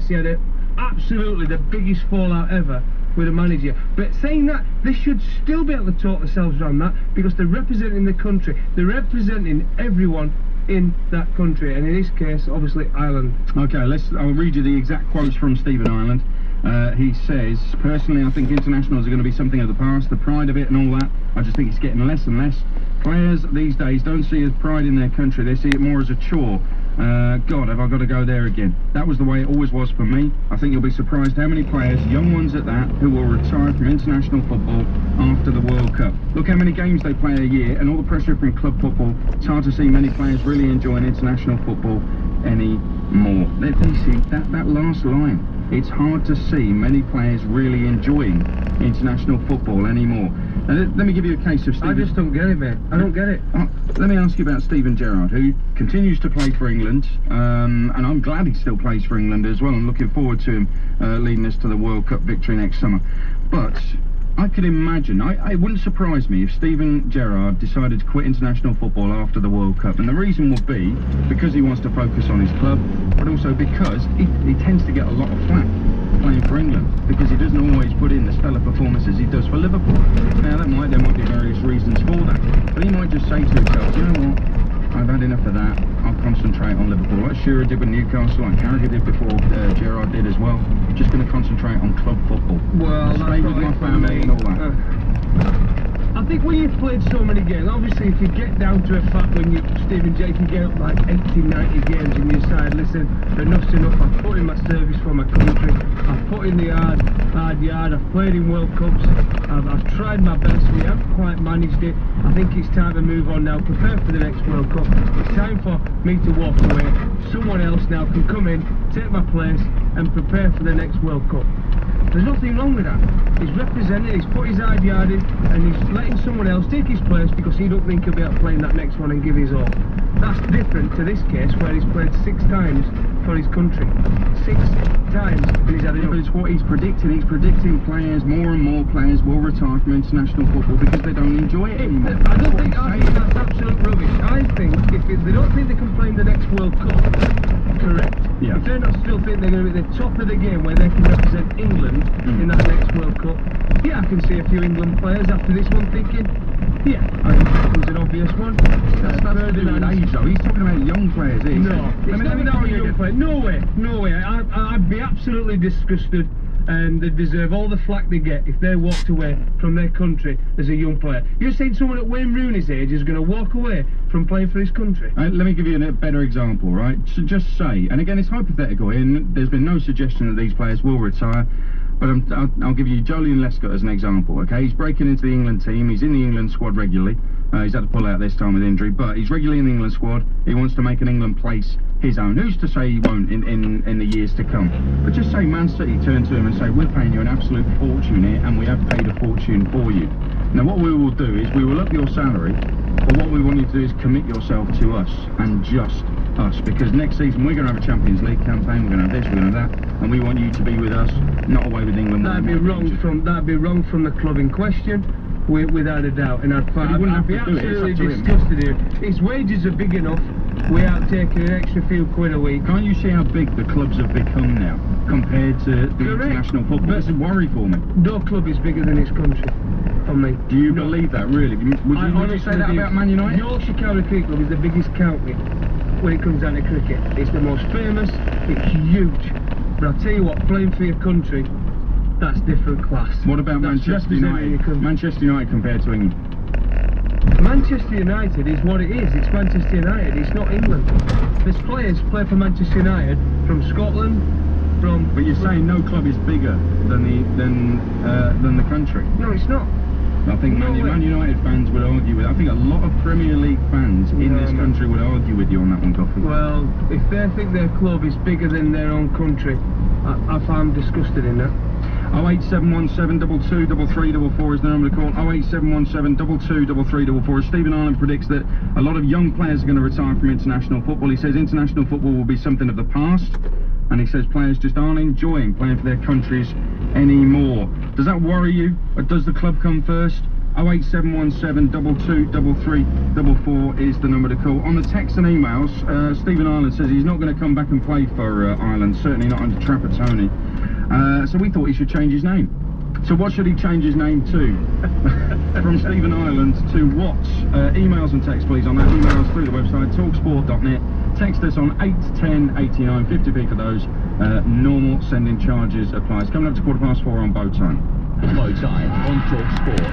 he had absolutely the biggest fallout ever with a manager. But saying that, they should still be able to talk themselves around that, because they're representing the country, they're representing everyone in that country, and in this case obviously Ireland. Okay, I'll read you the exact quotes from Stephen Ireland. He says, personally I think internationals are going to be something of the past, the pride of it and all that. I just think it's getting less and less. Players these days don't see it as pride in their country, they see it more as a chore. God, have I got to go there again? That was the way it always was for me. I think you'll be surprised how many players, young ones at that, who will retire from international football after the World Cup. Look how many games they play a year, and all the pressure from club football. It's hard to see many players really enjoying international football anymore. They see that last line. It's hard to see many players really enjoying international football anymore. Let me give you a case of Steven. I just don't get it, mate. I don't get it. Let me ask you about Steven Gerrard, who continues to play for England, and I'm glad he still plays for England as well. I'm looking forward to him leading us to the World Cup victory next summer. But I could imagine, it wouldn't surprise me if Steven Gerrard decided to quit international football after the World Cup. And the reason would be because he wants to focus on his club, but also because he tends to get a lot of flack playing for England, because he doesn't always put in the stellar performances he does for Liverpool. Now there might be various reasons for that, but he might just say to himself, you know what, I've had enough of that, I'll concentrate on Liverpool, like Shearer did with Newcastle, like Carragher did before Gerrard did as well. Just going to concentrate on club football. Well, stay with my family and all that. I think when you've played so many games, obviously if you get down to a fact when Stephen J can get up like 80, 90 games and you decide, listen, enough's enough, I've put in my service for my country, I've put in the hard yard, I've played in World Cups, I've tried my best, we haven't quite managed it, I think it's time to move on now, prepare for the next World Cup, it's time for me to walk away, someone else now can come in, take my place and prepare for the next World Cup. There's nothing wrong with that. He's represented, he's put his hard yard in, and he's letting someone else take his place because he don't think he'll be able to play in that next one and give his all. That's different to this case where he's played 6 times for his country. 6 times, and he's had enough. But it's what he's predicting. He's predicting players, more and more players will retire from international football because they don't enjoy it anymore. I think that's absolute rubbish. I think if they don't think they can play in the next World Cup, correct. Yeah. If they don't still think they're going to be at the top of the game where they can represent England in that next World Cup, yeah, I can see a few England players after this one thinking, yeah, I think Beckham's an obvious one. That's to do with age though. He's talking about young players, isn't he? No, it's not about young players. No way, no way. I'd be absolutely disgusted, and they deserve all the flack they get if they walked away from their country as a young player. You're saying someone at Wayne Rooney's age is going to walk away from playing for his country? Let me give you a better example, right? So just say, and again it's hypothetical, and there's been no suggestion that these players will retire, but I'll give you Julian Lescott as an example, okay? He's breaking into the England team, he's in the England squad regularly, he's had to pull out this time with injury, but he's regularly in the England squad, he wants to make an England place his own. Who's to say he won't in the years to come? But just say Man City turn to him and say, we're paying you an absolute fortune here, and we have paid a fortune for you. Now what we will do is we will up your salary, but what we want you to do is commit yourself to us, and just us, because next season we're going to have a Champions League campaign, we're going to have this, we're going to have that, and we want you to be with us, not away with England. That'd be wrong from the club in question, without a doubt, and I'd be absolutely disgusted here. His wages are big enough without taking an extra few quid a week. Can't you see how big the clubs have become now compared to the international football? It's a worry for me. No club is bigger than his country, for me. Do you believe that, really? Would you say that about Man United? Yorkshire County Cricket Club is the biggest county when it comes down to cricket. It's the most famous, it's huge. But I'll tell you what, playing for your country, that's different class. What about Manchester United? Manchester United compared to England? Manchester United is what it is. It's Manchester United. It's not England. There's players play for Manchester United from Scotland, from. But you're saying no club is bigger than the country. No, it's not. I think Man United fans would argue with. I think a lot of Premier League fans in this country would argue with you on that one, Coffee. Well, if they think their club is bigger than their own country, I'm disgusted in that. 08717 223344 is the number to call. 08717 223344. Stephen Ireland predicts that a lot of young players are going to retire from international football. He says international football will be something of the past, and he says players just aren't enjoying playing for their countries anymore. Does that worry you, or does the club come first? 08717 223344 is the number to call. On the texts and emails, Stephen Ireland says he's not going to come back and play for Ireland, certainly not under Trapattoni. So we thought he should change his name. So what should he change his name to? From Stephen Ireland to what? Emails and text please on that. Emails through the website, talksport.net. Text us on 81089, 50p for those. Normal sending charges applies. Coming up to 4:15 on Bow Time. Bow Time on Talk Sport.